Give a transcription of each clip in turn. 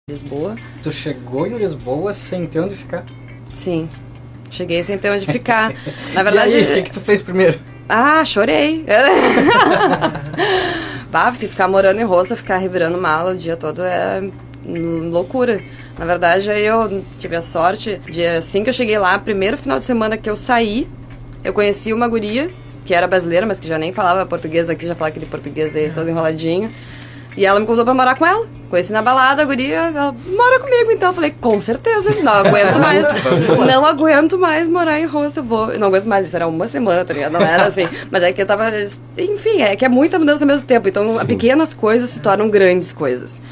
Lisboa. Tu chegou em Lisboa sem ter onde ficar? Sim, cheguei sem ter onde ficar. Na verdade... E aí, o que tu fez primeiro? Ah, chorei. Porque ficar morando em Roça, ficar revirando mala o dia todo é loucura. Na verdade, aí eu tive a sorte de, assim que eu cheguei lá, primeiro final de semana que eu saí, eu conheci uma guria, que era brasileira, mas que já nem falava português aqui, já falava aquele português deles todo enroladinho. E ela me convidou pra morar com ela. Conheci na balada, a guria, ela mora comigo, então. Eu falei, com certeza, não aguento mais. Não aguento mais morar em Roça, eu vou. Eu não aguento mais, isso era uma semana, tá ligado? Não era assim. Mas é que eu tava... Enfim, é que é muita mudança ao mesmo tempo. Então, pequenas coisas se tornam grandes coisas.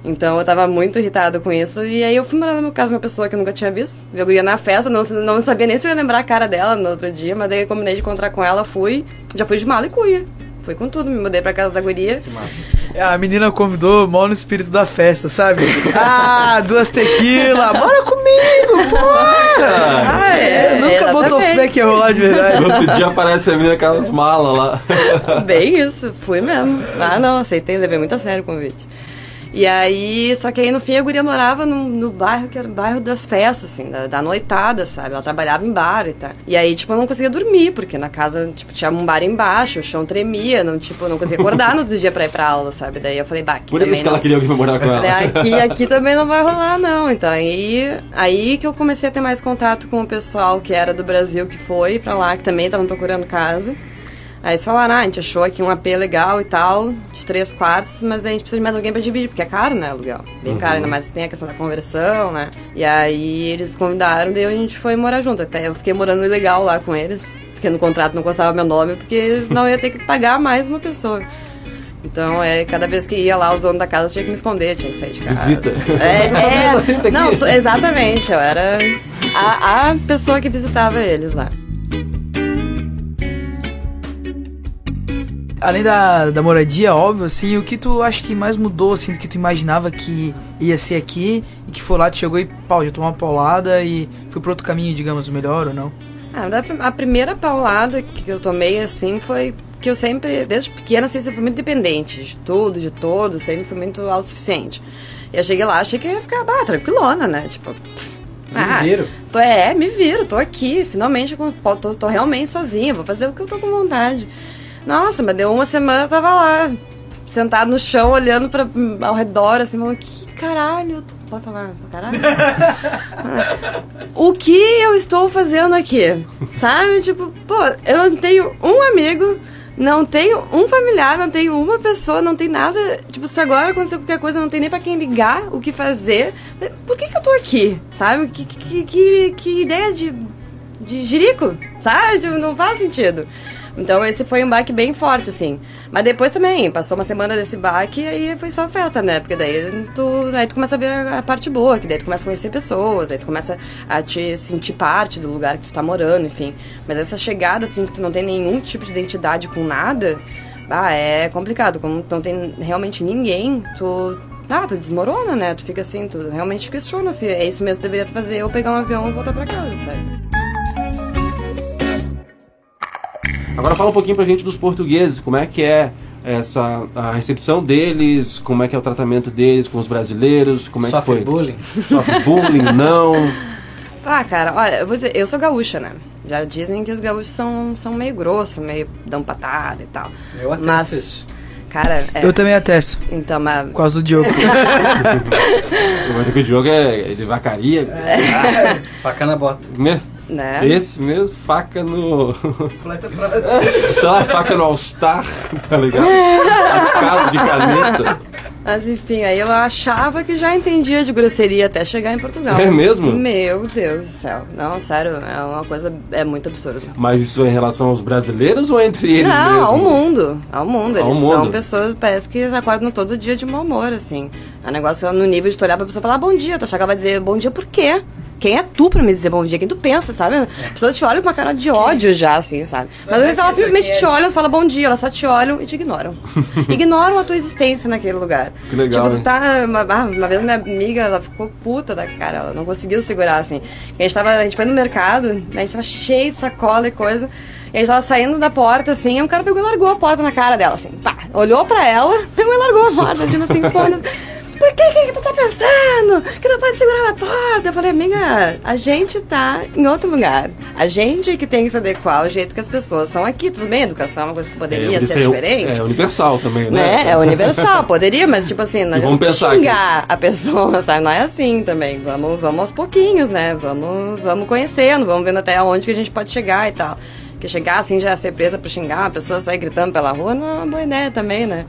Então, eu tava muito irritada com isso. E aí, eu fui morar no meu caso, uma pessoa que eu nunca tinha visto. Vi a guria na festa, não sabia nem se eu ia lembrar a cara dela no outro dia. Mas daí, eu combinei de encontrar com ela, fui. Já fui de mala e cuia. Fui com tudo, me mudei pra casa da guria. Que massa. A menina convidou mal no espírito da festa, sabe? 2 tequila, bora comigo, porra! Nunca botou fé que ia rolar de verdade. No outro dia aparece a menina com aquelas malas lá. Bem isso, fui mesmo. Não, aceitei, levei muito a sério o convite. E aí, só que aí no fim a guria morava no bairro que era o bairro das festas, assim, da noitada, sabe? Ela trabalhava em bar e tal. E aí, tipo, eu não conseguia dormir, porque na casa, tipo, tinha um bar embaixo, o chão tremia, não conseguia acordar no outro dia pra ir pra aula, sabe? Daí eu falei, aqui por isso que ela queria alguém pra morar com ela. Aqui também não vai rolar, não. Então, aí que eu comecei a ter mais contato com o pessoal que era do Brasil, que foi pra lá, que também estavam procurando casa. Aí eles falaram, a gente achou aqui um AP legal e tal, de 3 quartos, mas daí a gente precisa de mais alguém pra dividir, porque é caro, né, aluguel. Bem caro, ainda mais tem a questão da conversão, né. E aí eles convidaram, daí a gente foi morar junto. Até eu fiquei morando ilegal lá com eles, porque no contrato não constava meu nome, porque senão eu ia ter que pagar mais uma pessoa. Então, cada vez que ia lá, os donos da casa tinham que me esconder, tinha que sair de casa. Visita. Não, exatamente, eu era a pessoa que visitava eles lá. Além da moradia, óbvio, assim, o que tu acha que mais mudou, assim, do que tu imaginava que ia ser aqui, e que foi lá, tu chegou e, já tomou uma paulada e foi pro outro caminho, digamos, melhor ou não? A primeira paulada que eu tomei, assim, foi que eu sempre, desde pequena, assim, sempre fui muito dependente de tudo, de todos, sempre fui muito autossuficiente. E eu cheguei lá, achei que ia ficar, tranquilona, né, tipo... Me viro. Me viro, tô aqui, finalmente, tô realmente sozinha, vou fazer o que eu tô com vontade. Nossa, mas deu uma semana, eu tava lá, sentado no chão, olhando ao redor, assim, falando, que caralho, pode falar, caralho? O que eu estou fazendo aqui? Sabe, tipo, eu não tenho um amigo, não tenho um familiar, não tenho uma pessoa, não tem nada, tipo, se agora acontecer qualquer coisa, não tem nem pra quem ligar, o que fazer, por que eu tô aqui, sabe? Que ideia de jirico, sabe? Tipo, não faz sentido. Então esse foi um baque bem forte, assim. Mas depois também, passou uma semana desse baque e aí foi só festa, né? Porque daí tu começa a ver a parte boa, que daí tu começa a conhecer pessoas, aí tu começa a te sentir parte do lugar que tu tá morando, enfim. Mas essa chegada, assim, que tu não tem nenhum tipo de identidade com nada, é complicado. Como tu não tem realmente ninguém, tu desmorona, né? Tu fica assim, tu realmente questiona se é isso mesmo que deveria fazer, ou pegar um avião e voltar pra casa, sabe? Agora fala um pouquinho pra gente dos portugueses, como é que é a recepção deles, como é que é o tratamento deles com os brasileiros, como é que foi? Bullying? Sofre bullying, não? Cara, olha, eu vou dizer, eu sou gaúcha, né? Já dizem que os gaúchos são meio grossos, meio dão patada e tal. Eu atesto isso. Cara, eu também atesto. Então, mas... Por causa do Diogo. O Diogo é de vacaria. Faca na bota. Né? Esse mesmo, faca no... Completa frase. Só a faca no All-Star, tá ligado? Ascado de caneta. Mas enfim, aí eu achava que já entendia de grosseria até chegar em Portugal. É mesmo? Meu Deus do céu. Não, sério, é uma coisa, é muito absurda. Mas isso é em relação aos brasileiros ou entre eles mesmo? Não, ao mundo. Ao mundo. Eles mundo. São pessoas, parece que eles acordam todo dia de mau humor, assim. O negócio é no nível de tu olhar pra pessoa e falar bom dia. Tu achar que ela vai dizer bom dia por quê? Quem é tu pra me dizer bom dia? Quem tu pensa, sabe? A pessoa te olha com uma cara de ódio já, assim, sabe? Mas às vezes elas simplesmente te olham, falam bom dia, elas só te olham e te ignoram. Ignoram a tua existência naquele lugar. Que legal, tipo, tu tá... Uma vez minha amiga, ela ficou puta da cara, ela não conseguiu segurar, assim. A gente foi no mercado, né, a gente tava cheio de sacola e coisa... E a gente tava saindo da porta, assim, e um cara pegou e largou a porta na cara dela, assim, olhou pra ela, pegou e largou a porta, tipo assim, por que tu tá pensando que não pode segurar na porta? Eu falei, amiga, a gente tá em outro lugar. A gente que tem que se adequar ao jeito que as pessoas são aqui. Tudo bem, educação é uma coisa que poderia ser diferente. É universal também, né? É universal, poderia, mas tipo assim, não adianta xingar a pessoa, sabe? Não é assim também. Vamos aos pouquinhos, né? Vamos conhecendo, vamos vendo até onde que a gente pode chegar e tal. Porque chegar assim, já ser presa pra xingar, a pessoa sair gritando pela rua, não é uma boa ideia também, né?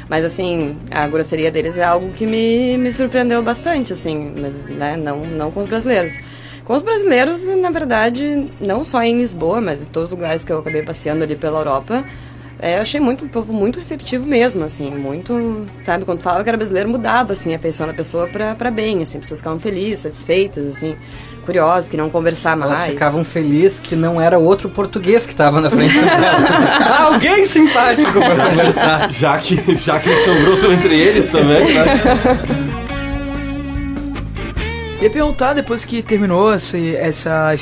Mas assim, a grosseria deles é algo que me surpreendeu bastante, assim, mas né, não com os brasileiros. Com os brasileiros, na verdade, não só em Lisboa, mas em todos os lugares que eu acabei passeando ali pela Europa, eu achei um povo muito receptivo mesmo, assim, muito, sabe, quando falava que era brasileiro, mudava, assim, a feição da pessoa pra bem, assim, pessoas ficavam felizes, satisfeitas, assim, curiosas, queriam conversar mais. Elas ficavam felizes que não era outro português que estava na frente dela. Alguém simpático para conversar. Já que sobrou entre eles também, né? Ia perguntar, depois que terminou esse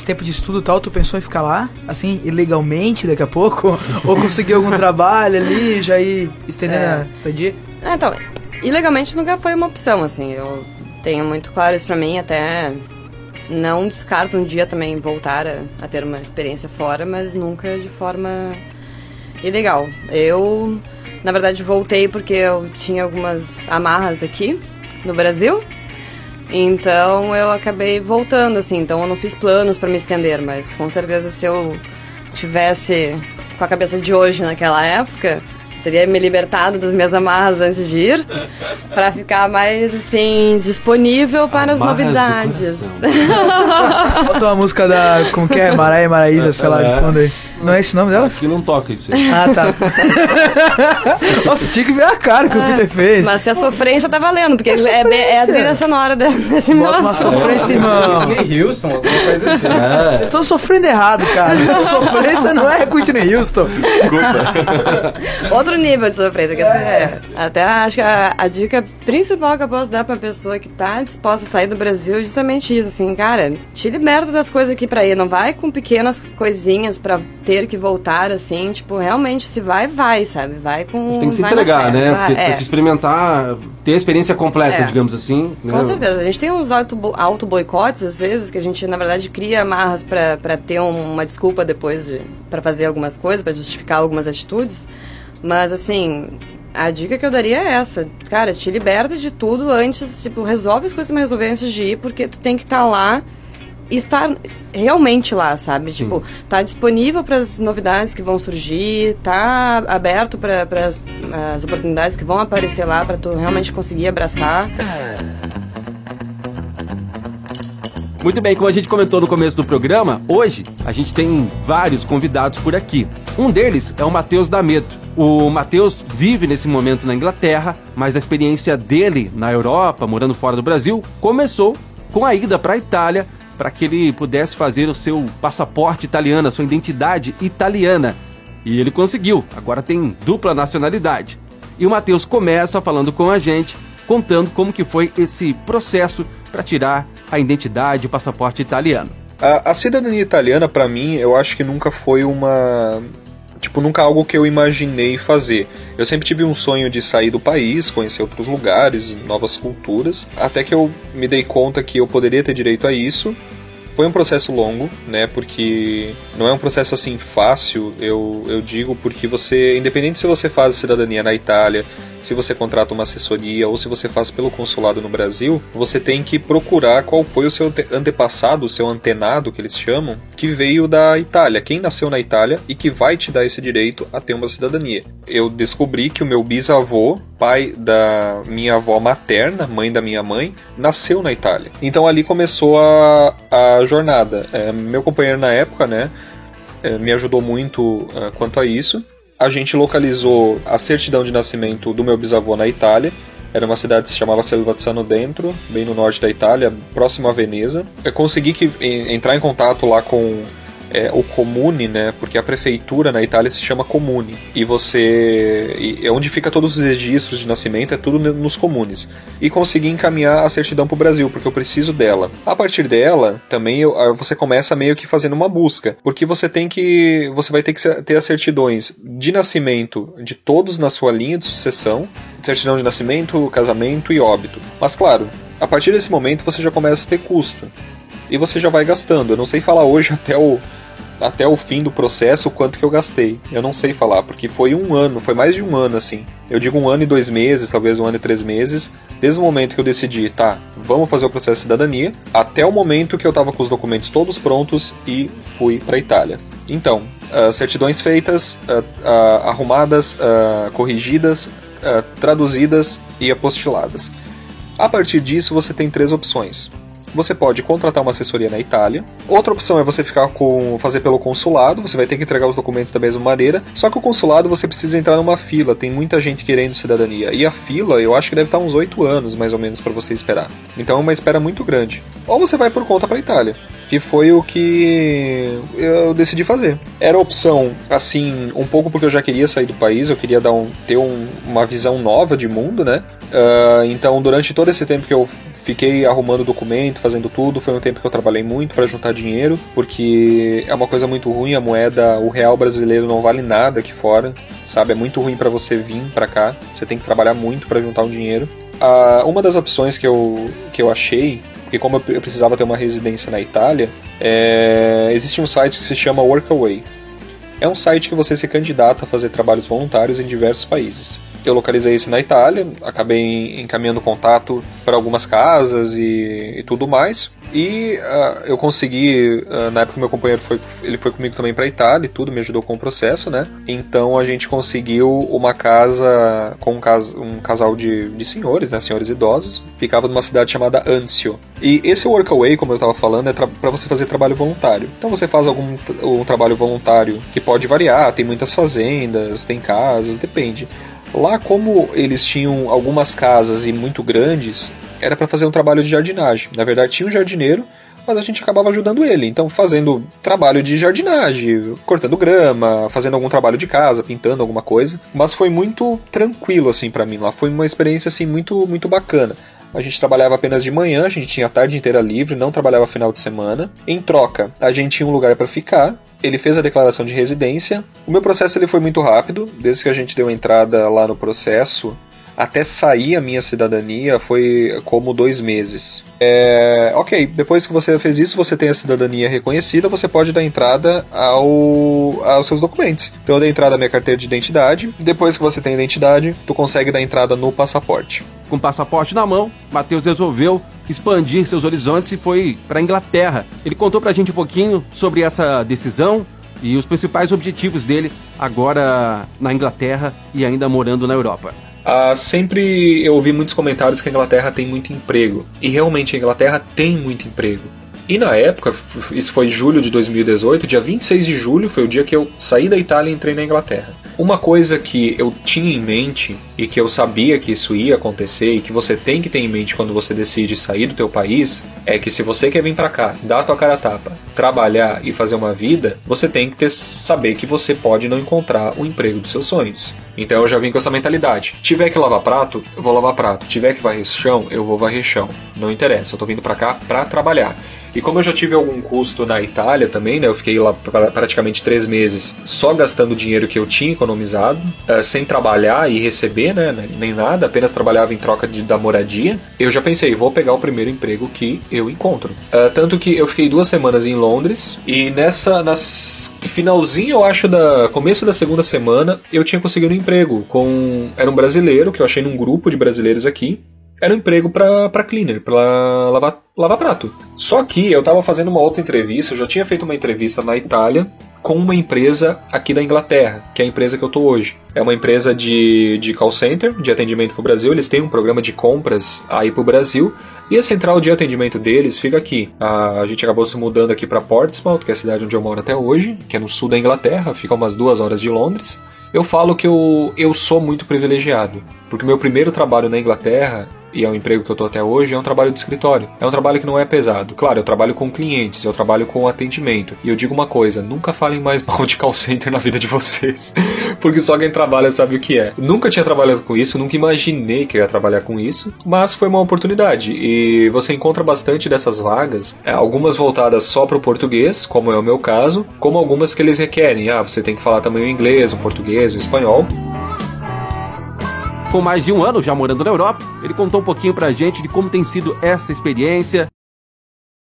tempo de estudo e tal, tu pensou em ficar lá, assim, ilegalmente daqui a pouco? Ou conseguir algum trabalho ali, já ir estendendo a estadia? Então, ilegalmente nunca foi uma opção, assim, eu tenho muito claro isso pra mim, até não descarto um dia também voltar a ter uma experiência fora, mas nunca de forma ilegal. Eu, na verdade, voltei porque eu tinha algumas amarras aqui no Brasil. Então eu acabei voltando, assim, então eu não fiz planos pra me estender, mas com certeza se eu tivesse com a cabeça de hoje naquela época, teria me libertado das minhas amarras antes de ir, pra ficar mais, assim, disponível para as novidades. Bota uma música da, como que é? Maraia e Maraísa, sei lá, de fundo aí. Não é esse o nome dela? Aqui não toca isso aí. Ah, tá. Nossa, tinha que ver a cara que o Peter fez. Mas se a sofrência tá valendo, porque é a trilha sonora dessa Bota uma sofrência, irmão. Whitney Houston, alguma coisa assim. Vocês estão sofrendo errado, cara. Sofrência não é Whitney Houston. Desculpa. Outro nível de sofrência. Que até acho que a dica principal que eu posso dar pra pessoa que tá disposta a sair do Brasil é justamente isso, assim, cara, te liberta das coisas aqui pra ir, não vai com pequenas coisinhas pra ter que voltar, assim, tipo, realmente, se vai, sabe? Vai com... A gente tem que se entregar, né? Porque pra te experimentar, ter a experiência completa, digamos assim. Né? Com certeza. A gente tem uns auto-boicotes, às vezes, que a gente, na verdade, cria amarras pra ter uma desculpa depois pra fazer algumas coisas, pra justificar algumas atitudes. Mas, assim, a dica que eu daria é essa. Cara, te liberta de tudo antes, tipo, resolve as coisas que você vai resolver antes de ir, porque tu tem que estar lá e estar realmente lá, sabe? Sim. Tipo, tá disponível para as novidades que vão surgir, tá aberto para as oportunidades que vão aparecer lá para tu realmente conseguir abraçar. Muito bem, como a gente comentou no começo do programa, hoje a gente tem vários convidados por aqui. Um deles é o Matheus D'Ameto. O Matheus vive nesse momento na Inglaterra, mas a experiência dele na Europa, morando fora do Brasil, começou com a ida para a Itália, para que ele pudesse fazer o seu passaporte italiano, a sua identidade italiana. E ele conseguiu, agora tem dupla nacionalidade. E o Matheus começa falando com a gente, contando como que foi esse processo para tirar a identidade, o passaporte italiano. A cidadania italiana, para mim, eu acho que nunca foi nunca algo que eu imaginei fazer. Eu sempre tive um sonho de sair do país, conhecer outros lugares, novas culturas, até que eu me dei conta que eu poderia ter direito a isso. Foi um processo longo, né, porque não é um processo assim fácil, eu digo, porque você, independente se você faz cidadania na Itália, se você contrata uma assessoria ou se você faz pelo consulado no Brasil, você tem que procurar qual foi o seu antepassado, o seu antenado, que eles chamam, que veio da Itália, quem nasceu na Itália e que vai te dar esse direito a ter uma cidadania. Eu descobri que o meu bisavô, pai da minha avó materna, mãe da minha mãe, nasceu na Itália. Então ali começou a jornada. Meu companheiro na época, né, me ajudou muito quanto a isso. A gente localizou a certidão de nascimento do meu bisavô na Itália. Era uma cidade que se chamava Selvazzano Dentro, bem no norte da Itália, próximo a Veneza. Eu consegui entrar em contato lá com o comune, né? Porque a prefeitura na Itália se chama comune. E onde fica todos os registros de nascimento é tudo nos comunes. E consegui encaminhar a certidão pro Brasil, porque eu preciso dela. A partir dela, também você começa meio que fazendo uma busca, porque você vai ter que ter as certidões de nascimento de todos na sua linha de sucessão, certidão de nascimento, casamento e óbito. Mas claro, a partir desse momento você já começa a ter custo. E você já vai gastando. Eu não sei falar hoje até o fim do processo o quanto que eu gastei. Eu não sei falar, porque foi mais de um ano assim. Eu digo 1 ano e 2 meses, talvez 1 ano e 3 meses, desde o momento que eu decidi, vamos fazer o processo de cidadania, até o momento que eu estava com os documentos todos prontos e fui para a Itália. Então, certidões feitas, arrumadas, corrigidas, traduzidas e apostiladas. A partir disso, você tem 3 opções. Você pode contratar uma assessoria na Itália. Outra opção é você fazer pelo consulado. Você vai ter que entregar os documentos da mesma maneira. Só que o consulado você precisa entrar numa fila. Tem muita gente querendo cidadania. E a fila, eu acho que deve estar uns 8 anos, mais ou menos, para você esperar. Então é uma espera muito grande. Ou você vai por conta para a Itália, que foi o que eu decidi fazer. Era a opção, assim, um pouco porque eu já queria sair do país, eu queria ter uma visão nova de mundo, né? Então, durante todo esse tempo que eu fiquei arrumando documento, fazendo tudo, foi um tempo que eu trabalhei muito para juntar dinheiro, porque é uma coisa muito ruim, a moeda, o real brasileiro não vale nada aqui fora, sabe? É muito ruim para você vir para cá, você tem que trabalhar muito para juntar um dinheiro. Uma das opções que eu achei, porque como eu precisava ter uma residência na Itália, existe um site que se chama Workaway. É um site que você se candidata a fazer trabalhos voluntários em diversos países. Eu localizei isso na Itália, acabei encaminhando contato para algumas casas e tudo mais. E eu consegui, na época meu companheiro ele foi comigo também para a Itália e tudo, me ajudou com o processo, né? Então a gente conseguiu uma casa com um casal de senhores, né? Senhores idosos. Ficava numa cidade chamada Anzio. E esse Workaway, como eu estava falando, é para você fazer trabalho voluntário. Então você faz um trabalho voluntário que pode variar, tem muitas fazendas, tem casas, depende. Lá, como eles tinham algumas casas e muito grandes, era para fazer um trabalho de jardinagem. Na verdade, tinha um jardineiro, mas a gente acabava ajudando ele. Então, fazendo trabalho de jardinagem, cortando grama, fazendo algum trabalho de casa, pintando alguma coisa. Mas foi muito tranquilo, assim, para mim lá. Foi uma experiência, assim, muito, muito bacana. A gente trabalhava apenas de manhã, a gente tinha a tarde inteira livre, não trabalhava final de semana. Em troca, a gente tinha um lugar para ficar. Ele fez a declaração de residência. O meu processo ele foi muito rápido, desde que a gente deu entrada lá no processo, até sair a minha cidadania foi como 2 meses. Ok, depois que você fez isso, você tem a cidadania reconhecida, você pode dar entrada aos seus documentos. Então eu dei entrada à minha carteira de identidade, depois que você tem a identidade, tu consegue dar entrada no passaporte. Com o passaporte na mão, Matheus resolveu expandir seus horizontes e foi para a Inglaterra. Ele contou pra gente um pouquinho sobre essa decisão e os principais objetivos dele agora na Inglaterra e ainda morando na Europa. Sempre eu ouvi muitos comentários que a Inglaterra tem muito emprego. E realmente a Inglaterra tem muito emprego. E na época, isso foi julho de 2018, dia 26 de julho foi o dia que eu saí da Itália e entrei na Inglaterra. Uma coisa que eu tinha em mente e que eu sabia que isso ia acontecer e que você tem que ter em mente quando você decide sair do teu país é que se você quer vir pra cá, dar a tua cara a tapa, trabalhar e fazer uma vida, você tem que saber que você pode não encontrar o emprego dos seus sonhos. Então eu já vim com essa mentalidade. Tiver que lavar prato, eu vou lavar prato. Tiver que varrer chão, eu vou varrer chão. Não interessa, eu tô vindo pra cá pra trabalhar. E como eu já tive algum custo na Itália também, né, eu fiquei lá praticamente 3 meses só gastando o dinheiro que eu tinha economizado, sem trabalhar e receber, né, nem nada, apenas trabalhava em troca da moradia, eu já pensei, vou pegar o primeiro emprego que eu encontro. Tanto que eu fiquei 2 semanas em Londres, e nas finalzinho, eu acho, começo da segunda semana, eu tinha conseguido um emprego era um brasileiro, que eu achei num grupo de brasileiros aqui. Era um emprego pra cleaner, pra lavar prato. Só que eu tava fazendo uma outra entrevista, eu já tinha feito uma entrevista na Itália com uma empresa aqui da Inglaterra, que é a empresa que eu tô hoje. É uma empresa de call center, de atendimento pro Brasil. Eles têm um programa de compras aí pro Brasil, e a central de atendimento deles fica aqui. A gente acabou se mudando aqui pra Portsmouth, que é a cidade onde eu moro até hoje, que é no sul da Inglaterra, fica umas 2 horas de Londres. Eu falo que eu sou muito privilegiado, porque meu primeiro trabalho na Inglaterra, e é o emprego que eu tô até hoje, é um trabalho de escritório. É um trabalho que não é pesado. rápido. Claro, eu trabalho com clientes, eu trabalho com atendimento. E eu digo uma coisa, nunca falem mais mal de call center na vida de vocês. Porque só quem trabalha sabe o que é. Nunca tinha trabalhado com isso, nunca imaginei que eu ia trabalhar com isso, mas foi uma oportunidade. E você encontra bastante dessas vagas, algumas voltadas só para o português, como é o meu caso, como algumas que eles requerem. Você tem que falar também o inglês, o português, o espanhol. Com mais de um ano já morando na Europa, ele contou um pouquinho pra gente de como tem sido essa experiência.